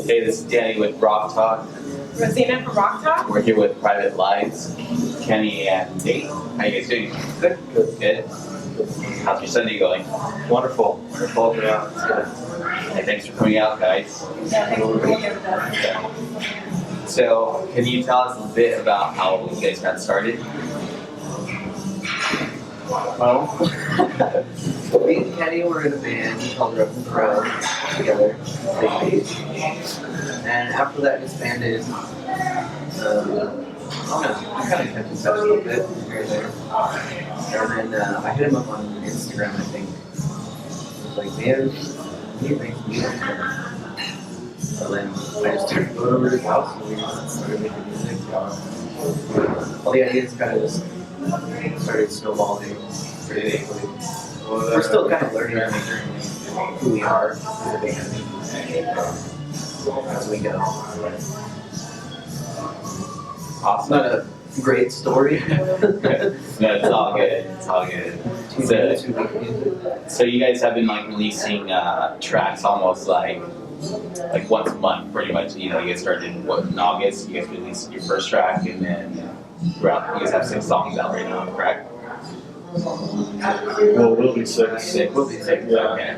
Hey, this is Danny with Rocktoc. Rosina from Rocktoc. We're here with Private Lives, Kenny and Nate. How you guys doing? Good. Good. How's your Sunday going? Wonderful. Yeah, it's good. Hey, thanks for coming out, guys. Yeah, thanks for being here with us. So, can you tell us a bit about how you guys got started? Well, me and Kenny were in a band called Rocktoc together, and after that disbanded. I don't know, I kind of kept in touch a little bit here and there. And then I hit him up on Instagram, I think. I was like, man, he makes music. So then I just started going over to his house and we just started making music. All the ideas kind of just started snowballing pretty quickly. We're still kind of learning who we are as a band as we go. Awesome. Not a great story. No, it's all good. It's all good. So you guys have been like releasing tracks almost like once a month, pretty much. You know, you guys started in August. You guys released your first track, and then throughout, you guys have 6 songs out right now, correct? Well, we'll be 6. We'll be 6. Yeah. Okay.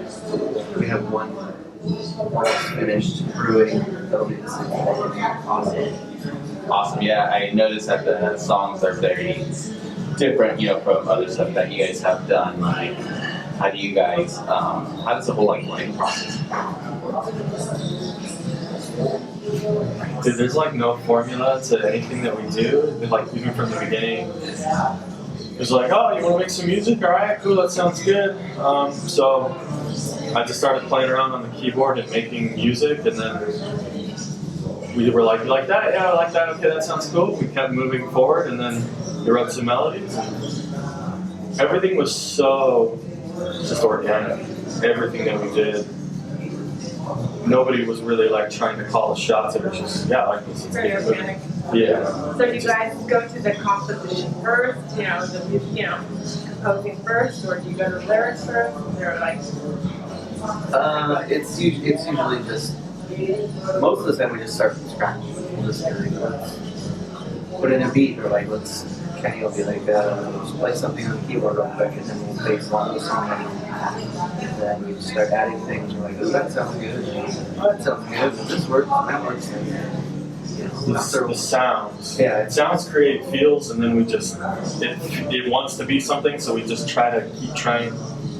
We have one finished brewing. That'll be the 6th. Awesome. Yeah, I noticed that the songs are very different, you know, from other stuff that you guys have done. Like, how do you guys, how does the whole like writing process? Dude, there's like no formula to anything that we do. Like even from the beginning, it's like, oh, you want to make some music? All right, cool, that sounds good. So I just started playing around on the keyboard and making music, and then we were like, you like that? Yeah, I like that. Okay, that sounds cool. We kept moving forward, and then we wrote some melodies. Everything was so just organic. Everything that we did. Nobody was really like trying to call the shots. It was just, yeah, I like this. Very organic. Yeah. So do you guys go to the composition first, composing first, or do you go to the lyrics first? Or like It's usually just, most of the time we just start from scratch. We'll just be like, let's put in a beat, or like, Kenny will be like, let's play something on the keyboard real quick, and then we'll base along the song. And then we just start adding things. We're like, oh, that sounds good. Oh, that sounds good. This works. That works. The sounds. Yeah, it sounds create feels, and then we just it wants to be something, so we just keep trying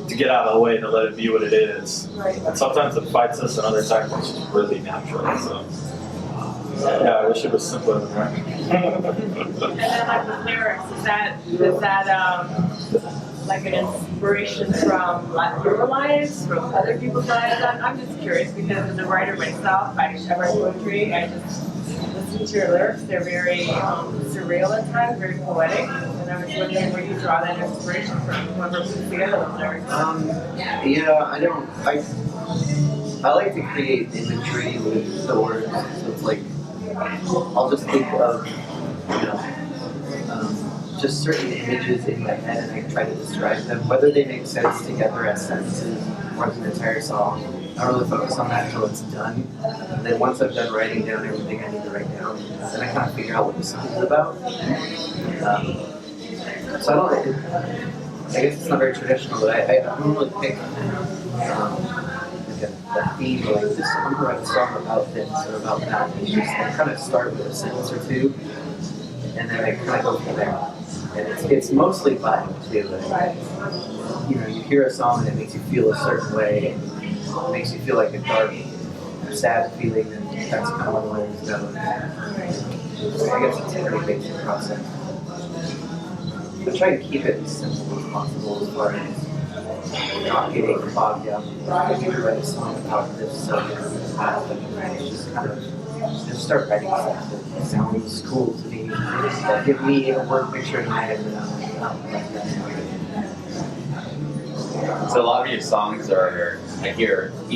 to get out of the way to let it be what it is. right. And sometimes it fights us, and other times it's just really natural. So yeah, I wish it was simpler than that. And then like the lyrics, is that like an inspiration from like your lives, from other people's lives? I'm just curious because as a writer myself, I write poetry. I just listen to your lyrics. They're very surreal at times, very poetic. And I was wondering where you draw that inspiration from, whoever puts together those lyrics. I like to create imagery with the words. So it's like, I'll just think of, just certain images in my head, and I try to describe them, whether they make sense together as sentences or as an entire song. I don't really focus on that until it's done. And then once I've done writing down everything I need to write down, then I kind of figure out what the song is about. So I guess it's not very traditional, but I don't really pick a theme, like this, I'm gonna write a song about this or about that. It's just, I kind of start with a sentence or two, and then I kind of go from there. And it's mostly vibe too. Like, you hear a song and it makes you feel a certain way, and it makes you feel like a dark, sad feeling, and that's kind of one way it's going. So I guess it's a pretty basic process. But try to keep it as simple as possible as far as not getting bogged down. If you write a song about this subject in the past, it's just kind of just start writing stuff that sounds cool to me. Give me a word picture in my head that I'm like that. So a lot of your songs are, I hear, a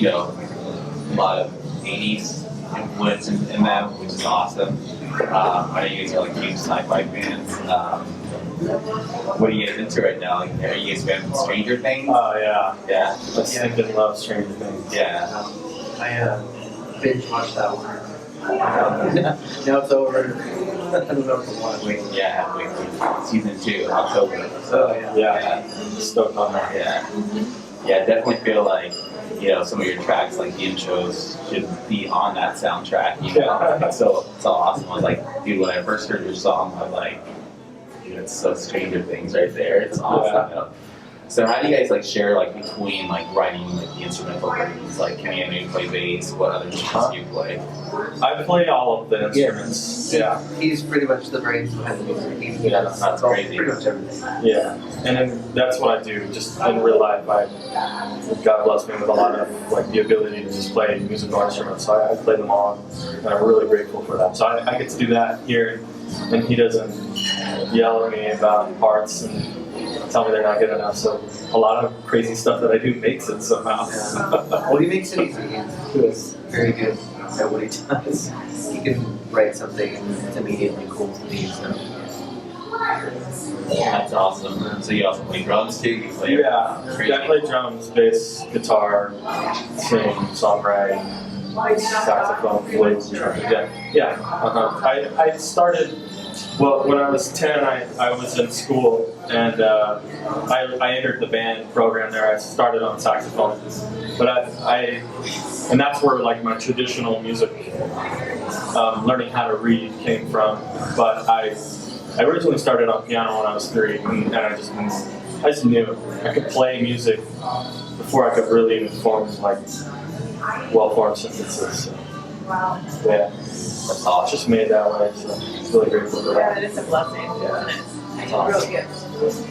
lot of 80s influence in them, which is awesome. I know you guys are like huge sci-fi fans. What are you guys into right now? Like, are you guys fans of Stranger Things? Oh yeah. Yeah. I think and love Stranger Things. Yeah. binge watched that one. Now it's over. I don't know if I want to wait. Yeah, I have to wait for season 2, October. So yeah. Yeah, stoked on that. Yeah, I definitely feel like, you know, some of your tracks, like the intros, should be on that soundtrack, you know? It's so awesome. I was like, dude, when I first heard your song, I'm like, dude, it's so Stranger Things right there. It's awesome. You know? So how do you guys like share like between like writing like the instrumental versions? Like, can you play bass? What other instruments do you play? I play all of the instruments. Yeah. He's pretty much the brains behind the music. He Yeah, does that's all- crazy. Pretty much everything. Yeah, and then that's what I do. Just in real life, God bless me with a lot of like the ability to just play musical instruments. So I play them all, and I'm really grateful for that. So I get to do that here, and he doesn't yell at me about parts and tell me they're not good enough. So a lot of crazy stuff that I do makes it somehow. Well, he makes it easy. He's very good at what he does. He can write something and it's immediately cool to me. So That's awesome. So you also play drums too? You play Yeah, crazy. I play drums, bass, guitar, sing, songwrite, saxophone, flute. Yeah. I started. Well, when I was 10, I was in school and I entered the band program there. I started on saxophone, but and that's where like my traditional music, learning how to read came from. But I originally started on piano when I was 3, and I just knew I could play music before I could really even form like well-formed sentences. So, Wow. yeah, That's it's awesome. just made that way. So really grateful for Yeah, that. it is a blessing, isn't it? That's awesome. Real gift.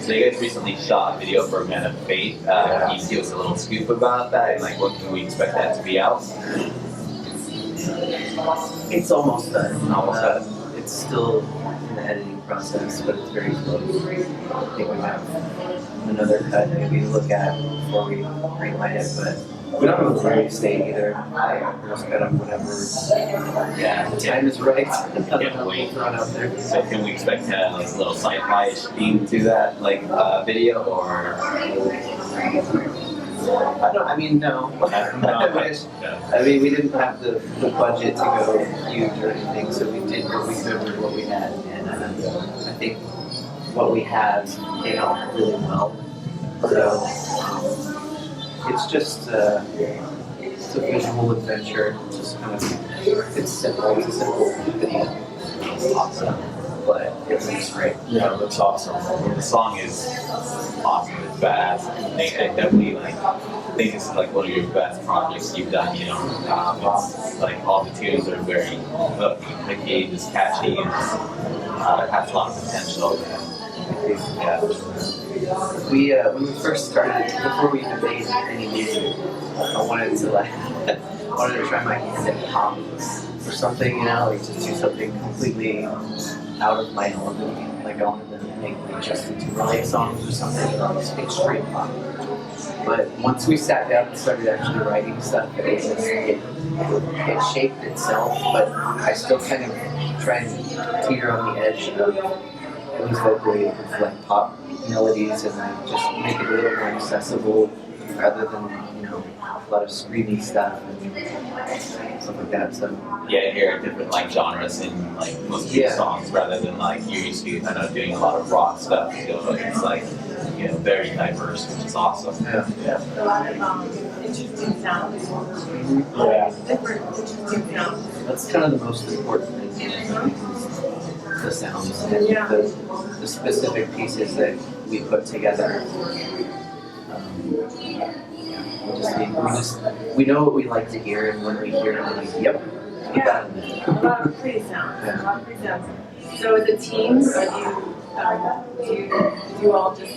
So you guys recently shot a video for Man of Fate. Can you give us a little scoop about that? And like, what can we expect that to be out? it's almost done. Almost done. It's still in the editing process, but it's very close. I think we have another cut maybe to look at before we greenlight it, but we don't have a release date either. We're just kind of whenever Yeah. the time is right. Can't wait. Throw it out there. So can we expect kind of like a little sci-fi theme to that, like video, or? I mean, no. I wish. I mean, we didn't have the budget to go huge or anything, so we did what we could with what we had, and I think what we have came out really well. So it's just it's a visual adventure. It's just kind of it's simple. It's a simple video. It's awesome, but it looks great. Yeah, it looks awesome. The song is awesome. It's badass. I definitely like. I think this is like one of your best projects you've done. You know, it's like all the tunes are very upbeat. The cage is catchy and it has a lot of potential. Yeah. When we first started, before we even made any music, I wanted to try my hand at pop or something, you know, like just do something completely out of my element. Like I wanted to make like Justin Timberlake songs or something, like extreme pop. But once we sat down and started actually writing stuff, it shaped itself. But I still kind of try and teeter on the edge of at least vocally with like pop melodies and like just make it a little more accessible rather than, you know, a lot of screamy stuff and stuff like that. So Yeah, I hear different like genres in like most of your songs rather than like you're used to kind of doing a lot of rock stuff. So it's like, you know, very diverse, which is awesome. yeah. A lot of interesting sounds. Yeah. Different interesting sounds. That's kind of the most important thing, is the sounds and Yeah. the specific pieces that we put together. We know what we like to hear, and when we hear it, we're like, yep, put that in there. A lot of pretty sounds. Yeah. A lot of pretty sounds. So as a team, do you all just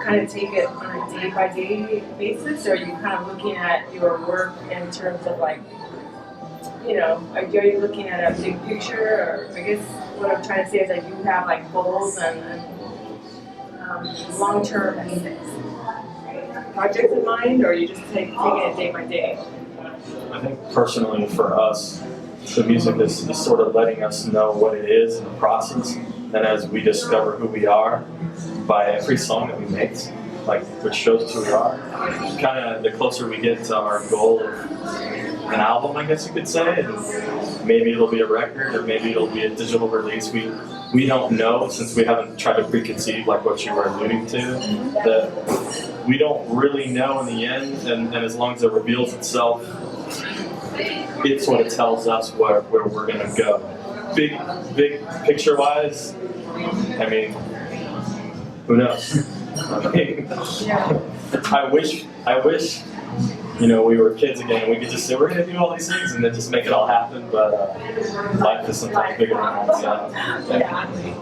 kind of take it on a day-by-day basis, or are you kind of looking at your work in terms of like, you know, are you looking at a big picture, or I guess what I'm trying to say is that you have like goals and long-term projects in mind, or are you just taking it day by day? I think personally for us, the music is sort of letting us know what it is in the process. And as we discover who we are by every song that we make, like which shows us who we are, kind of the closer we get to our goal of an album, I guess you could say, and maybe it'll be a record or maybe it'll be a digital release. We don't know, since we haven't tried to preconceive like what you were alluding to, that we don't really know in the end, and as long as it reveals itself, it sort of tells us where we're gonna go. Big picture wise, I mean, who knows? I mean, I wish, you know, we were kids again and we could just say, we're going to do all these things and then just make it all happen, but life is sometimes bigger than that. So. Definitely.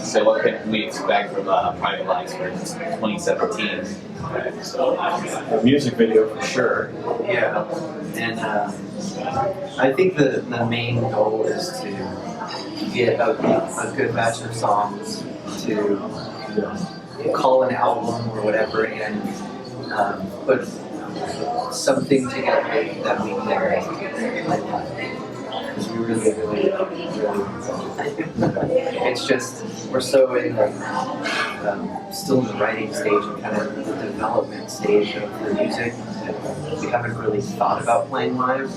So what can we expect from Private Lives for 2017? A music video for sure. Yeah, and I think the main goal is to get a good batch of songs to call an album or whatever, and put something together that we can play live. Because we really, it's just, we're so in still in the writing stage and kind of the development stage of the music that we haven't really thought about playing live.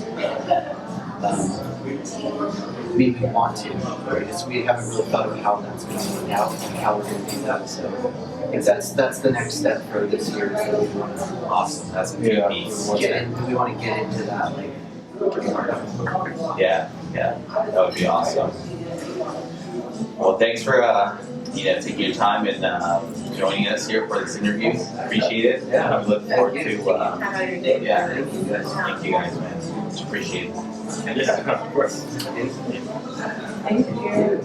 We want to, because we haven't really thought of how that's going to work out and how we're going to do that. So that's the next step for this year. So we want to Awesome. That's a good piece. we want to get into that, like, pretty hard. Yeah, that would be awesome. Well, thanks for taking your time and joining us here for this interview. Appreciate it. Yeah. I look forward to. Have a good day. Yeah, Thank you guys. thank you guys, man. Appreciate it. Yeah, of course. Thank you. Thank you.